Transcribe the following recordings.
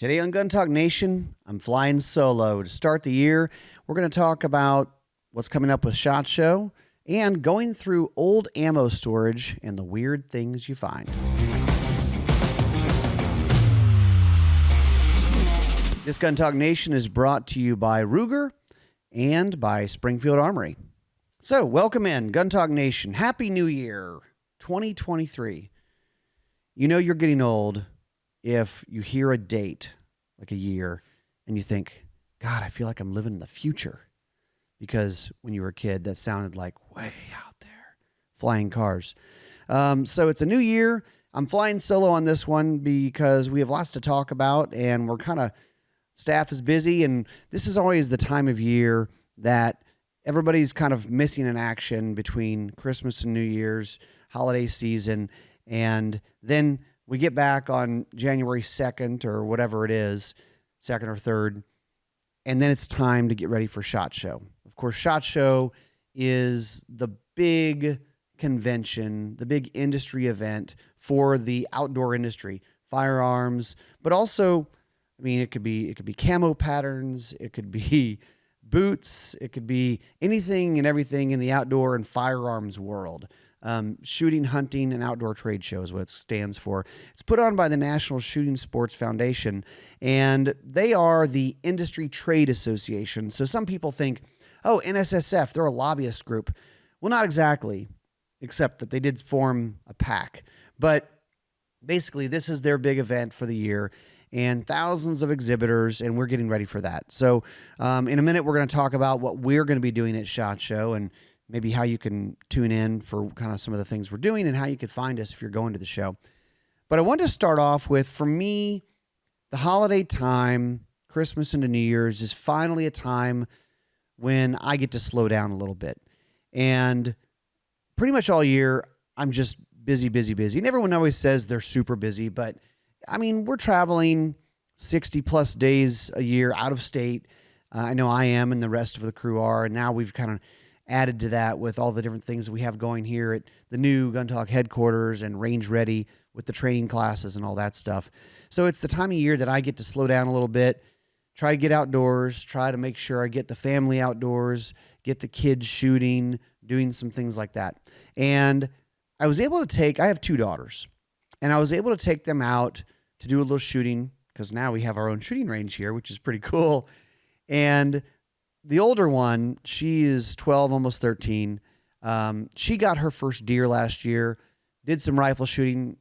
Today on Gun Talk Nation, I'm flying solo. To start the year, we're going to talk about what's coming up with SHOT Show and going through old ammo storage and the weird things you find. This Gun Talk Nation is brought to you by Ruger and by Springfield Armory. So, welcome in, Gun Talk Nation. Happy New Year, 2023. You know you're getting old if you hear a date, like a year, and you think, God, I feel like I'm living in the future. Because when you were a kid, that sounded like way out there, flying cars. So it's a new year. I'm flying solo on this one because we have lots to talk about, and we're staff is busy, and this is always the time of year that everybody's kind of missing in action between Christmas and New Year's, holiday season, and then we get back on January 2nd or whatever it is, 2nd or 3rd, and then it's time to get ready for SHOT Show. Of course, SHOT Show is the big convention, the big industry event for the outdoor industry, firearms, but also, I mean, it could be camo patterns, it could be boots, it could be anything and everything in the outdoor and firearms world. Shooting, hunting, and outdoor trade show is what it stands for. It's put on by the National Shooting Sports Foundation, and they are the industry trade association. So some people think, oh, NSSF, they're a lobbyist group. Well, not exactly, except that they did form a PAC. But basically, this is their big event for the year, and thousands of exhibitors, and we're getting ready for that. So in a minute, we're going to talk about what we're going to be doing at SHOT Show and maybe how you can tune in for kind of some of the things we're doing and how you could find us if you're going to the show. But I wanted to start off with, for me, the holiday time, Christmas into New Year's, is finally a time when I get to slow down a little bit. And pretty much all year, I'm just busy. And everyone always says they're super busy, but I mean, we're traveling 60 plus days a year out of state. I know I am, and the rest of the crew are, and now we've kind of added to that with all the different things that we have going here at the new Gun Talk headquarters and Range Ready with the training classes and all that stuff. So it's the time of year that I get to slow down a little bit, try to get outdoors, try to make sure I get the family outdoors, get the kids shooting, doing some things like that. And I was able to I have 2 daughters, and I was able to take them out to do a little shooting because now we have our own shooting range here, which is pretty cool. And the older one, she is 12, almost 13. She got her first deer last year, did some rifle shooting,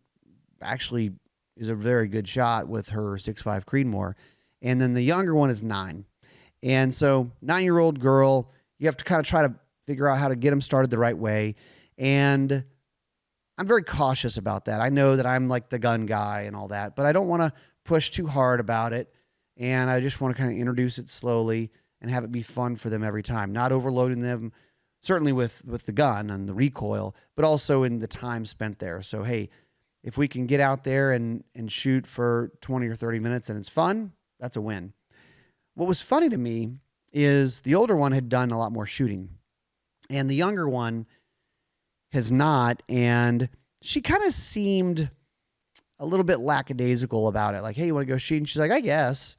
actually is a very good shot with her 6.5 Creedmoor. And then the younger one is 9. And so 9-year-old girl, you have to kind of try to figure out how to get them started the right way. And I'm very cautious about that. I know that I'm like the gun guy and all that, but I don't want to push too hard about it. And I just want to kind of introduce it slowly and have it be fun for them every time, not overloading them, certainly with the gun and the recoil, but also in the time spent there. So, hey, if we can get out there and shoot for 20 or 30 minutes and it's fun, that's a win. What was funny to me is the older one had done a lot more shooting, and the younger one has not, and she kind of seemed a little bit lackadaisical about it. Like, hey, you want to go shoot? And she's like, I guess.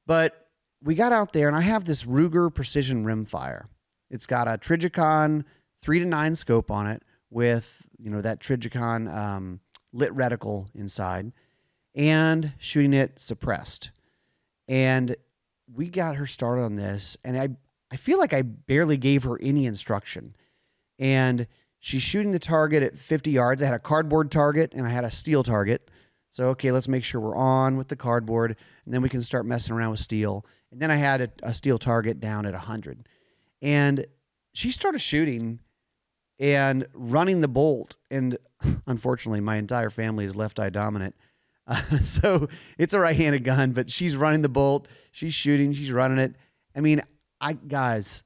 But we got out there, and I have this Ruger Precision Rimfire. It's got a Trijicon 3-9 scope on it with, that Trijicon lit reticle inside, and shooting it suppressed. And we got her started on this, and I feel like I barely gave her any instruction. And she's shooting the target at 50 yards. I had a cardboard target, and I had a steel target. So, okay, let's make sure we're on with the cardboard, and then we can start messing around with steel. And then I had a steel target down at 100. And she started shooting and running the bolt. And unfortunately, my entire family is left-eye dominant. So it's a right-handed gun, but she's running the bolt. She's shooting. She's running it. I mean, guys,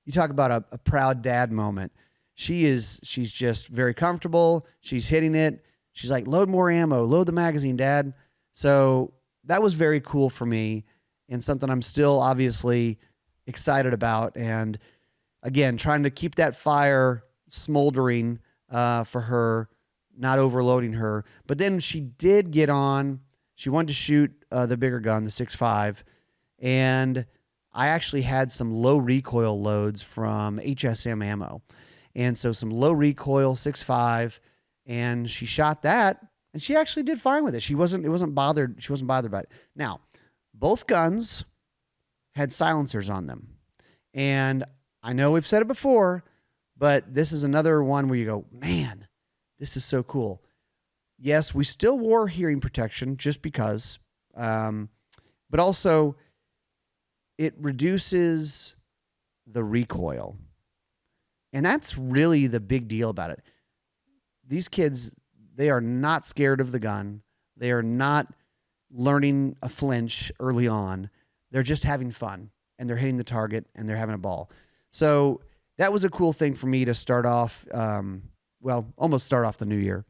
you talk about a proud dad moment. She's just very comfortable. She's hitting it. She's like, load more ammo, load the magazine, Dad. So that was very cool for me and something I'm still obviously excited about. And again, trying to keep that fire smoldering for her, not overloading her. But then she did get on. She wanted to shoot the bigger gun, the 6.5, and I actually had some low recoil loads from HSM ammo. And so some low recoil 6.5, and she shot that, and she actually did fine with it. She wasn't bothered by it. Now, both guns had silencers on them. And I know we've said it before, but this is another one where you go, man, this is so cool. Yes, we still wore hearing protection just because, but also it reduces the recoil. And that's really the big deal about it. These kids, they are not scared of the gun. They are not learning a flinch early on. They're just having fun, and they're hitting the target, and they're having a ball. So that was a cool thing for me to start off, almost start off the new year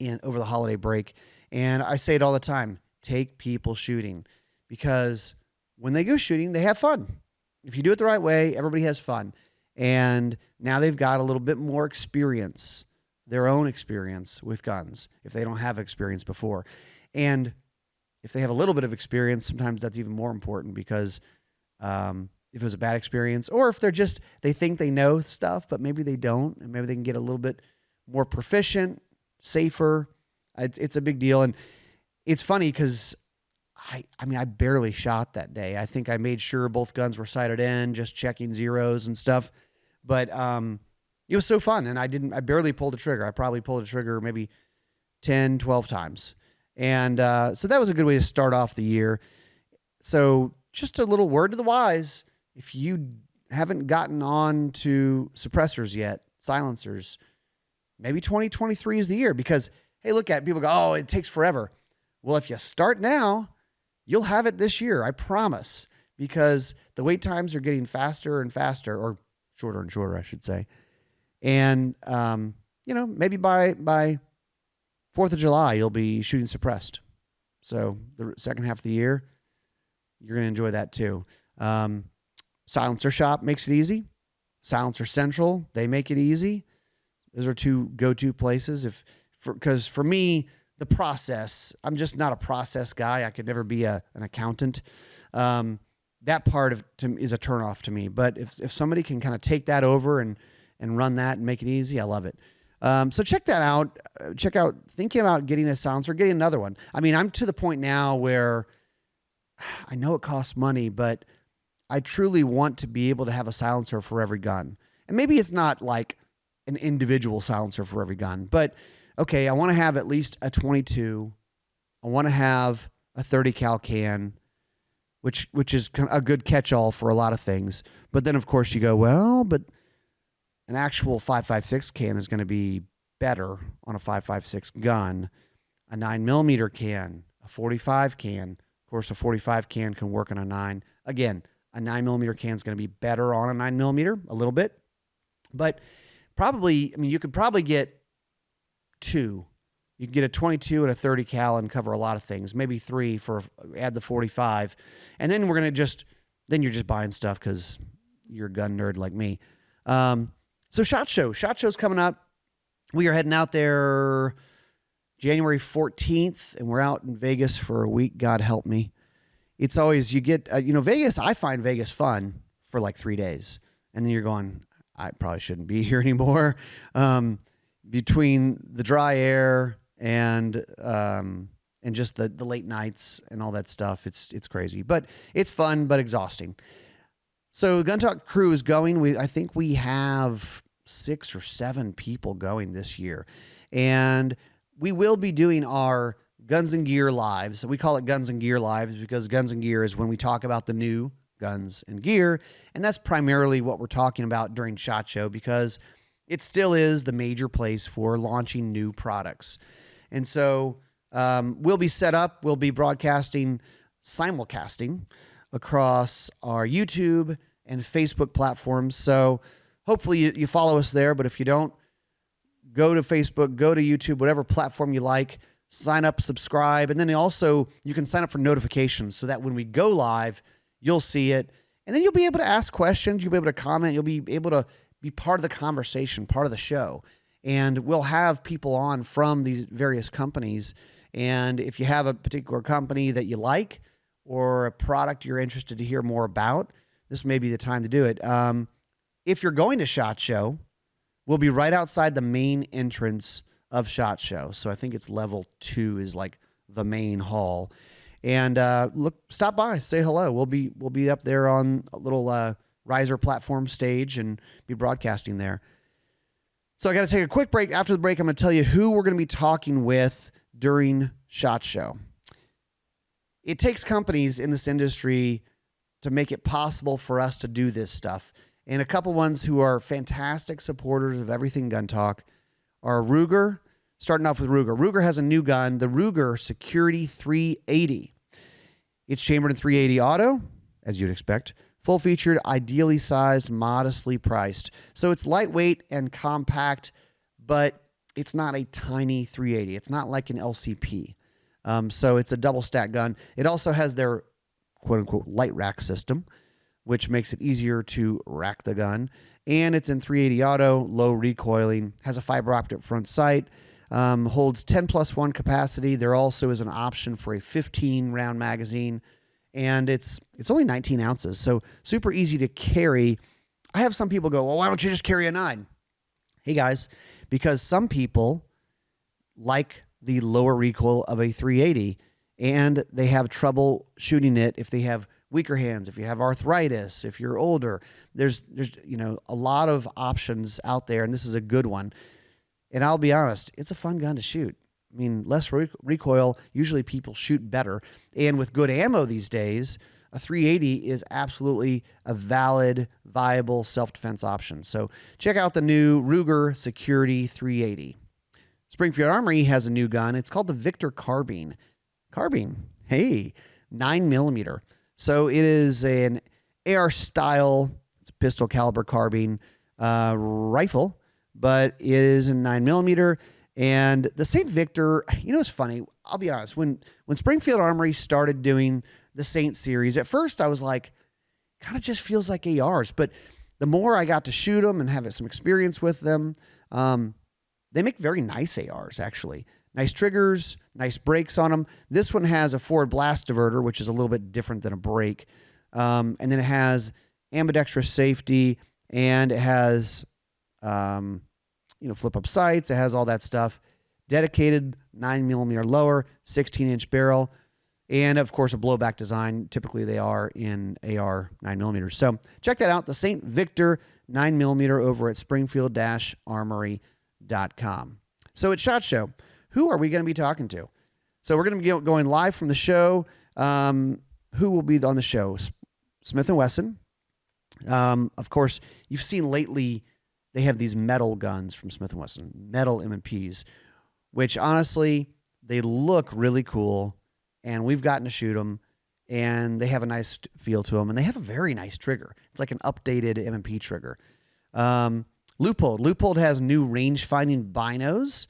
and over the holiday break. And I say it all the time, take people shooting, because when they go shooting, they have fun. If you do it the right way, everybody has fun. And now they've got a little bit more experience, their own experience with guns, if they don't have experience before. And if they have a little bit of experience, sometimes that's even more important, because if it was a bad experience, or if they think they know stuff, but maybe they don't, and maybe they can get a little bit more proficient, safer. It's a big deal. And it's funny because I barely shot that day. I think I made sure both guns were sighted in, just checking zeros and stuff. But it was so fun, and I barely pulled the trigger. I probably pulled the trigger maybe 10, 12 times. And so that was a good way to start off the year. So just a little word to the wise, if you haven't gotten on to suppressors yet, silencers, maybe 2023 is the year, because, hey, look at it, people go, oh, it takes forever. Well, if you start now, you'll have it this year, I promise, because the wait times are getting faster and faster, or shorter and shorter, I should say. And, maybe by 4th of July, you'll be shooting suppressed. So the second half of the year, you're going to enjoy that too. Silencer Shop makes it easy. Silencer Central, they make it easy. Those are two go-to places. Because for me, the process, I'm just not a process guy. I could never be an accountant. That part is a turnoff to me. But if somebody can kind of take that over and run that and make it easy, I love it. So check that out. Check out thinking about getting a silencer, getting another one. I mean, I'm to the point now where I know it costs money, but I truly want to be able to have a silencer for every gun. And maybe it's not like an individual silencer for every gun, but okay, I want to have at least a 22. I want to have a 30 cal can, which is a good catch-all for a lot of things. But then, of course, you go, well, but an actual 5.56 can is going to be better on a 5.56 gun. A 9mm can, a 45 can. Of course, a 45 can work on a 9. Again, a 9mm can is going to be better on a 9mm a little bit. But probably, you could probably get two. You can get a 22 and a 30 cal and cover a lot of things. Maybe three for add the 45. And then you're just buying stuff because you're a gun nerd like me. So SHOT Show. SHOT Show's coming up. We are heading out there January 14th, and we're out in Vegas for a week. God help me. It's always, you get, Vegas, I find Vegas fun for like 3 days. And then you're going, I probably shouldn't be here anymore. Between the dry air and just the late nights and all that stuff, it's crazy. But it's fun, but exhausting. So Gun Talk crew is going. I think we have 6 or 7 people going this year. And we will be doing our Guns and Gear lives. We call it Guns and Gear lives because Guns and Gear is when we talk about the new guns and gear. And that's primarily what we're talking about during SHOT Show, because it still is the major place for launching new products. And so we'll be set up. We'll be broadcasting, simulcasting across our YouTube and Facebook platforms. So hopefully you follow us there. But if you don't, go to Facebook, go to YouTube, whatever platform you like, sign up, subscribe. And then also you can sign up for notifications so that when we go live, you'll see it. And then you'll be able to ask questions. You'll be able to comment. You'll be able to be part of the conversation, part of the show. And we'll have people on from these various companies, And if you have a particular company that you like or a product you're interested to hear more about, this may be the time to do it. If you're going to SHOT Show, we'll be right outside the main entrance of SHOT Show. So I think it's level 2 is like the main hall. And stop by, say hello. We'll be up there on a little riser platform stage and be broadcasting there. So I got to take a quick break. After the break, I'm going to tell you who we're going to be talking with during SHOT Show. It takes companies in this industry to make it possible for us to do this stuff. And a couple ones who are fantastic supporters of everything Gun Talk are Ruger. Starting off with Ruger. Ruger has a new gun, the Ruger Security 380. It's chambered in .380 auto, as you'd expect. Full-featured, ideally sized, modestly priced. So it's lightweight and compact, but it's not a tiny .380. It's not like an LCP. So it's a double-stack gun. It also has their quote-unquote light rack system, which makes it easier to rack the gun. And it's in .380 auto, low recoiling, has a fiber optic front sight, holds 10+1 capacity. There also is an option for a 15-round magazine, and it's only 19 ounces, so super easy to carry. I have some people go, well, why don't you just carry a 9? Hey, guys, because some people like the lower recoil of a .380, and they have trouble shooting it if they have weaker hands, if you have arthritis, if you're older. There's a lot of options out there, and this is a good one. And I'll be honest, it's a fun gun to shoot. I mean, less recoil, usually people shoot better. And with good ammo these days, a .380 is absolutely a valid, viable self-defense option. So check out the new Ruger Security 380. Springfield Armory has a new gun. It's called the Victor Carbine. Hey, 9mm. So it is an AR-style, it's a pistol caliber carbine rifle, but it is in 9mm. And the St. Victor, it's funny. I'll be honest. When Springfield Armory started doing the Saint series, at first I was like, kind of just feels like ARs. But the more I got to shoot them and have some experience with them, they make very nice ARs, actually. Nice triggers, nice brakes on them. This one has a forward blast diverter, which is a little bit different than a brake. And then it has ambidextrous safety, and it has flip-up sights. It has all that stuff. Dedicated 9mm lower, 16-inch barrel, and, of course, a blowback design. Typically, they are in AR 9mm. So check that out, the St. Victor 9mm over at springfield-armory.com. So at SHOT Show, who are we going to be talking to? So we're going to be going live from the show. Who will be on the show? Smith & Wesson. Of course, you've seen lately they have these metal guns from Smith & Wesson, metal M&Ps, which honestly, they look really cool, and we've gotten to shoot them, and they have a nice feel to them, and they have a very nice trigger. It's like an updated M&P trigger. Leupold has new range-finding binos.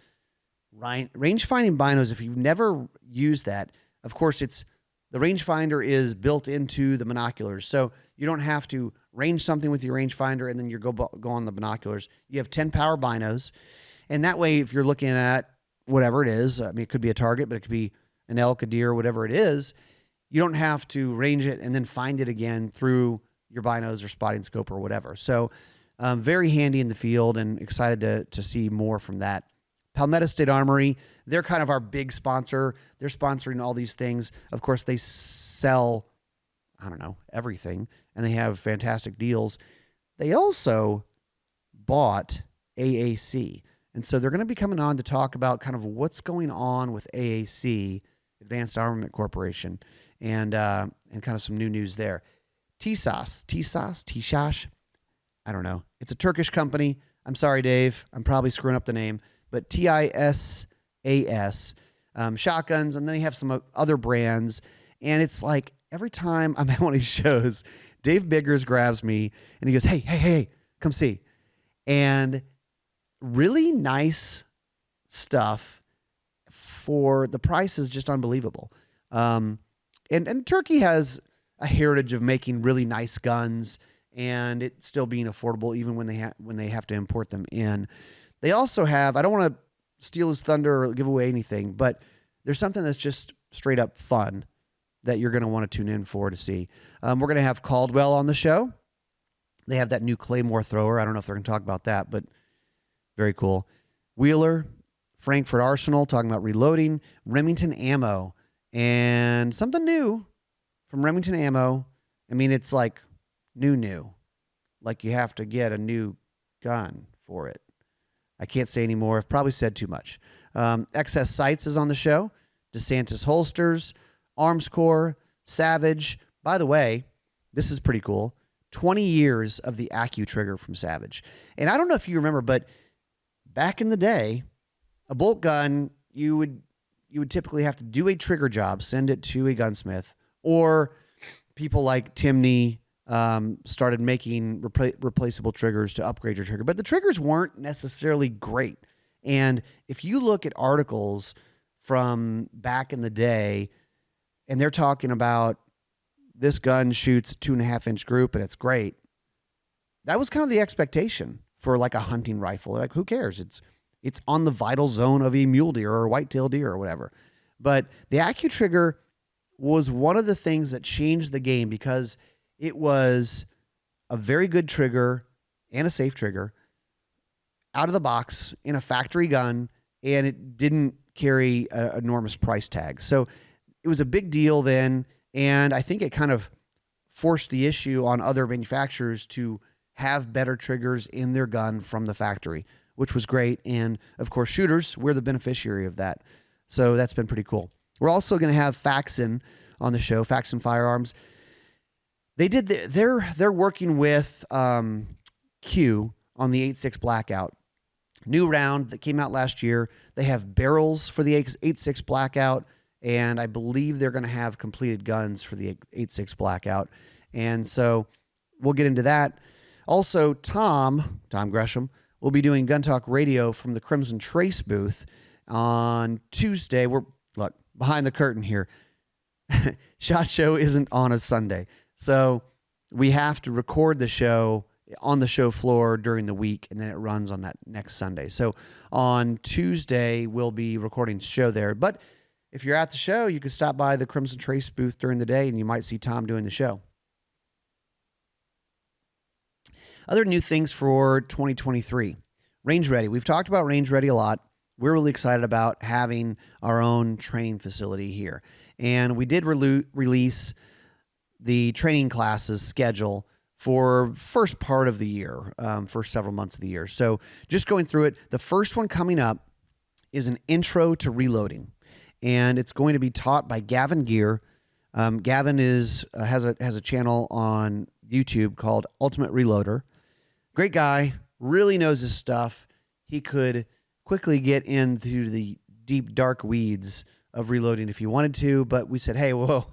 Range-finding binos, if you've never used that, of course, the rangefinder is built into the binoculars, so you don't have to range something with your rangefinder and then you go on the binoculars. You have 10 power binos, and that way, if you're looking at whatever it is, I mean, it could be a target, but it could be an elk, a deer, whatever it is, you don't have to range it and then find it again through your binos or spotting scope or whatever. So very handy in the field, and excited to see more from that. Palmetto State Armory, they're kind of our big sponsor. They're sponsoring all these things. Of course, they sell, everything, and they have fantastic deals. They also bought AAC, and so they're going to be coming on to talk about kind of what's going on with AAC, Advanced Armament Corporation, and kind of some new news there. TSAS, I don't know. It's a Turkish company. I'm sorry, Dave. I'm probably screwing up the name. But TISAS, shotguns, and then they have some other brands. And it's like every time I'm at one of these shows, Dave Biggers grabs me and he goes, hey, come see. And really nice stuff for the price is just unbelievable. And Turkey has a heritage of making really nice guns and it still being affordable even when they have to import them in. They also have, I don't want to steal his thunder or give away anything, but there's something that's just straight up fun that you're going to want to tune in for to see. We're going to have Caldwell on the show. They have that new Claymore thrower. I don't know if they're going to talk about that, but very cool. Wheeler, Frankfurt Arsenal, talking about reloading, Remington Ammo, and something new from Remington Ammo. I mean, it's like new. Like you have to get a new gun for it. I can't say any more. I've probably said too much. Excess Sights is on the show. DeSantis Holsters, Arms Corps, Savage. By the way, this is pretty cool. 20 years of the AccuTrigger from Savage. And I don't know if you remember, but back in the day, a bolt gun, you would typically have to do a trigger job, send it to a gunsmith, or people like Timney started making replaceable triggers to upgrade your trigger. But the triggers weren't necessarily great. And if you look at articles from back in the day, and they're talking about this gun shoots 2.5-inch group and it's great, that was kind of the expectation for like a hunting rifle. Like, who cares? It's on the vital zone of a mule deer or a whitetail deer or whatever. But the AccuTrigger was one of the things that changed the game because it was a very good trigger and a safe trigger out of the box in a factory gun, and it didn't carry an enormous price tag. So it was a big deal then, and I think it kind of forced the issue on other manufacturers to have better triggers in their gun from the factory, which was great. And of course, shooters, we're the beneficiary of that. So that's been pretty cool. We're also going to have Faxon on the show, Faxon Firearms. They're working with Q on the 8.6 Blackout. New round that came out last year. They have barrels for the 8.6 Blackout, and I believe they're going to have completed guns for the 8.6 Blackout. And so we'll get into that. Also, Tom Gresham, will be doing Gun Talk Radio from the Crimson Trace booth on Tuesday. We're, look, behind the curtain here. SHOT Show isn't on a Sunday. So we have to record the show on the show floor during the week, and then it runs on that next Sunday. So on Tuesday, we'll be recording the show there. But if you're at the show, you can stop by the Crimson Trace booth during the day, and you might see Tom doing the show. Other new things for 2023. Range Ready. We've talked about Range Ready a lot. We're really excited about having our own training facility here. And we did release the training classes schedule for first part of the year, for several months of the year. So just going through it, the first one coming up is an intro to reloading. And it's going to be taught by Gavin Gear. Gavin has a channel on YouTube called Ultimate Reloader. Great guy, really knows his stuff. He could quickly get into the deep, dark weeds of reloading if you wanted to, but we said, hey, whoa,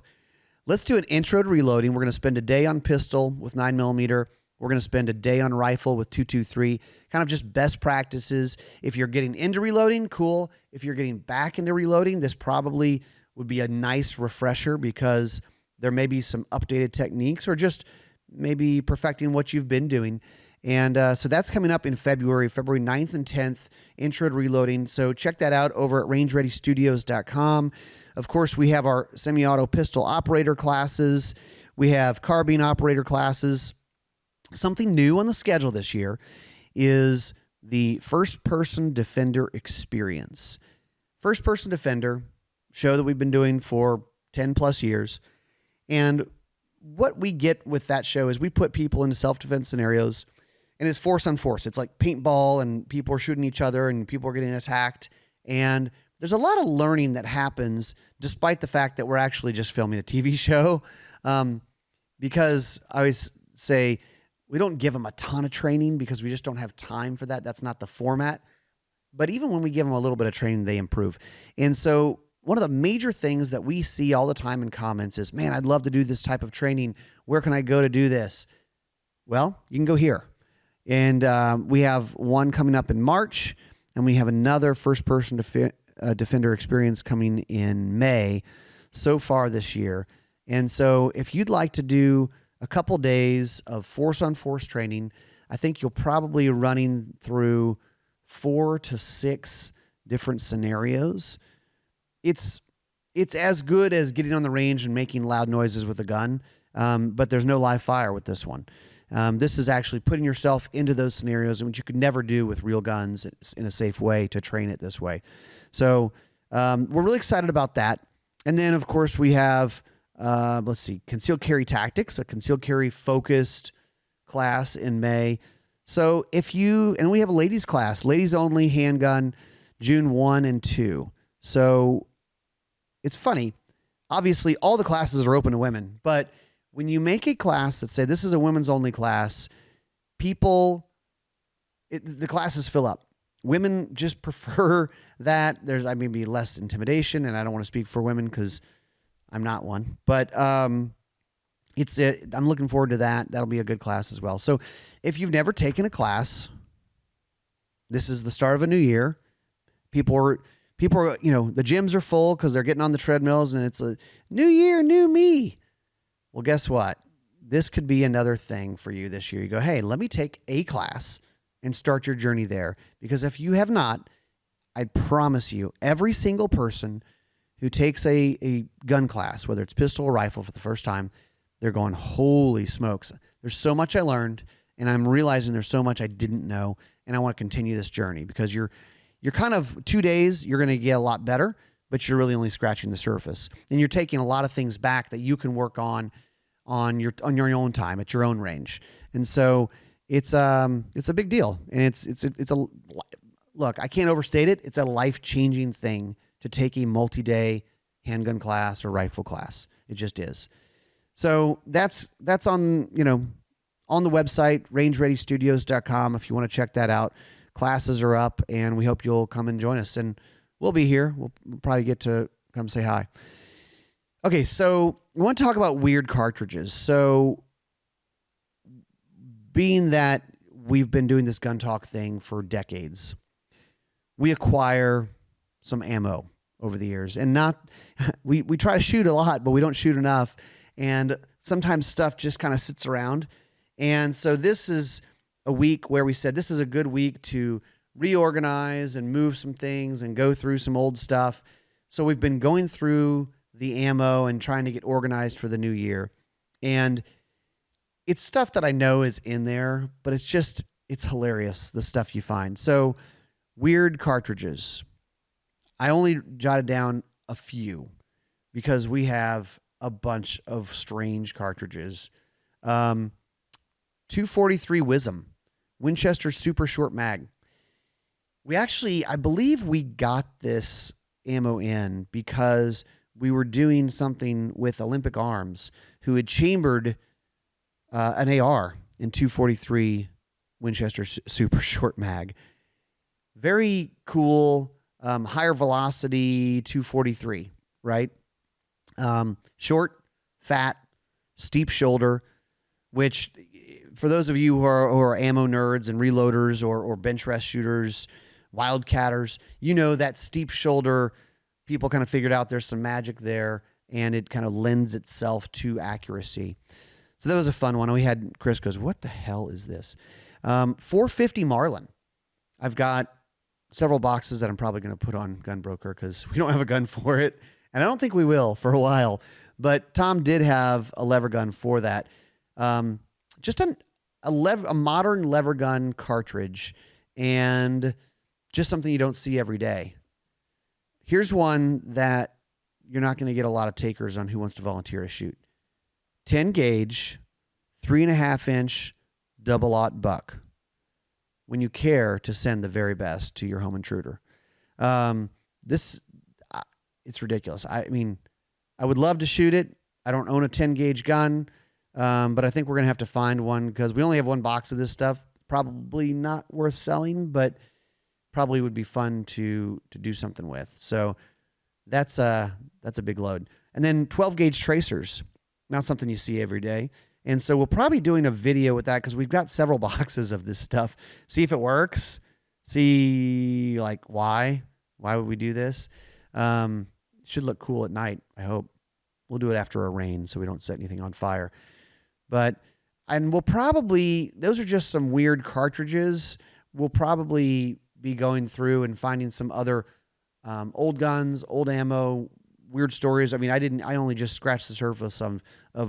let's do an intro to reloading. We're going to spend a day on pistol with 9mm. We're going to spend a day on rifle with 223, kind of just best practices. If you're getting into reloading, cool. If you're getting back into reloading, this probably would be a nice refresher because there may be some updated techniques or just maybe perfecting what you've been doing. And so that's coming up in February 9th and 10th, Intro to Reloading. So check that out over at rangereadystudios.com. Of course, we have our semi-auto pistol operator classes. We have carbine operator classes. Something new on the schedule this year is the First-Person Defender Experience. First-Person Defender, show that we've been doing for 10 plus years. And what we get with that show is we put people into self-defense scenarios, and it's force on force. It's like paintball, and people are shooting each other, and people are getting attacked. And there's a lot of learning that happens despite the fact that we're actually just filming a TV show. Because I always say we don't give them a ton of training because we just don't have time for that. That's not the format. But even when we give them a little bit of training, they improve. And so one of the major things that we see all the time in comments is, man, I'd love to do this type of training. Where can I go to do this? Well, you can go here. And we have one coming up in March, and we have another first-person defender experience coming in May so far this year. And so if you'd like to do a couple days of force-on-force training, I think you'll probably be running through 4 to 6 different scenarios. It's it's as good as getting on the range and making loud noises with a gun, but there's no live fire with this one. This is actually putting yourself into those scenarios, which you could never do with real guns in a safe way to train it this way. So we're really excited about that. And then, of course, we have, concealed carry tactics, a concealed carry focused class in May. So and we have a ladies class, ladies only handgun, June 1 and 2. So it's funny. Obviously, all the classes are open to women, but when you make a class that say this is a women's only class, the classes fill up. Women just prefer that. There's, maybe less intimidation, and I don't want to speak for women because I'm not one, but I'm looking forward to that. That'll be a good class as well. So if you've never taken a class, this is the start of a new year. People are, the gyms are full because they're getting on the treadmills, and it's a new year, new me. Well, guess what? This could be another thing for you this year. You go, hey, let me take a class and start your journey there. Because if you have not, I promise you, every single person who takes a gun class, whether it's pistol or rifle for the first time, they're going, holy smokes. There's so much I learned, and I'm realizing there's so much I didn't know, and I want to continue this journey because you're kind of 2 days, you're going to get a lot better, but you're really only scratching the surface. And you're taking a lot of things back that you can work on your own time at your own range. And so it's a big deal. And look, I can't overstate it. It's a life-changing thing to take a multi-day handgun class or rifle class. It just is. So that's on the website, rangereadystudios.com, if you want to check that out. Classes are up, and we hope you'll come and join us. And we'll be here. We'll probably get to come say hi. Okay, so we want to talk about weird cartridges. So being that we've been doing this gun talk thing for decades, we acquire some ammo over the years. And we try to shoot a lot, but we don't shoot enough. And sometimes stuff just kind of sits around. And so this is a week where we said this is a good week to reorganize and move some things and go through some old stuff. So we've been going through the ammo and trying to get organized for the new year. And it's stuff that I know is in there, but it's hilarious, the stuff you find. So weird cartridges. I only jotted down a few because we have a bunch of strange cartridges. 243 Wisdom, Winchester Super Short Mag. I believe we got this ammo in because we were doing something with Olympic Arms, who had chambered an AR in 243 Winchester Super Short Mag. Very cool, higher velocity 243, right? Short, fat, steep shoulder, which for those of you who are ammo nerds and reloaders or bench rest shooters, wildcatters, that steep shoulder, people kind of figured out there's some magic there, and it kind of lends itself to accuracy. So that was a fun one. We had Chris goes, what the hell is this? 450 Marlin. I've got several boxes that I'm probably going to put on Gunbroker because we don't have a gun for it, and I don't think we will for a while. But Tom did have a lever gun for that. Just a modern lever gun cartridge, and just something you don't see every day. Here's one that you're not going to get a lot of takers on who wants to volunteer to shoot. 10 gauge, 3.5 inch double-aught buck. When you care to send the very best to your home intruder. It's ridiculous. I would love to shoot it. I don't own a 10 gauge gun, but I think we're going to have to find one because we only have one box of this stuff. Probably not worth selling, but probably would be fun to do something with. So that's a big load. And then 12 gauge tracers, not something you see every day. And so we'll probably be doing a video with that because we've got several boxes of this stuff. See if it works. See why would we do this? It should look cool at night, I hope. We'll do it after a rain so we don't set anything on fire. And we'll probably, those are just some weird cartridges. We'll probably be going through and finding some other old guns, old ammo, weird stories. I mean, I only just scratched the surface of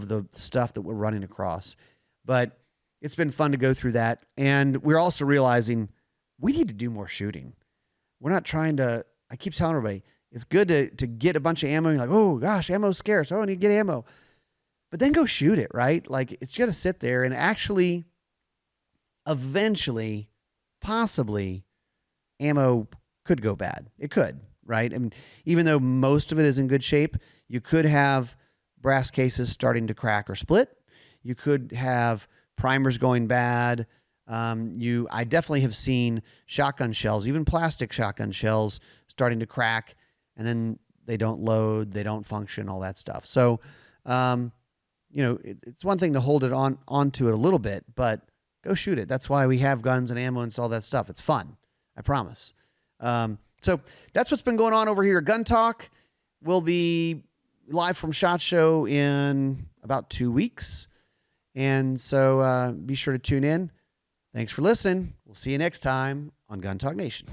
the stuff that we're running across, but it's been fun to go through that. And we're also realizing we need to do more shooting. We're not trying to, I keep telling everybody, it's good to get a bunch of ammo. You're like, oh gosh, ammo's scarce. Oh, I need to get ammo. But then go shoot it, right? Like, it's going to sit there and actually, eventually, possibly, ammo could go bad. It could, right? I mean, even though most of it is in good shape, you could have brass cases starting to crack or split. You could have primers going bad. I definitely have seen shotgun shells, even plastic shotgun shells, starting to crack, and then they don't load, they don't function, all that stuff. So, it's one thing to hold it onto it a little bit, but go shoot it. That's why we have guns and ammo and all that stuff. It's fun. I promise. So that's what's been going on over here at Gun Talk. We'll be live from SHOT Show in about 2 weeks. And so be sure to tune in. Thanks for listening. We'll see you next time on Gun Talk Nation.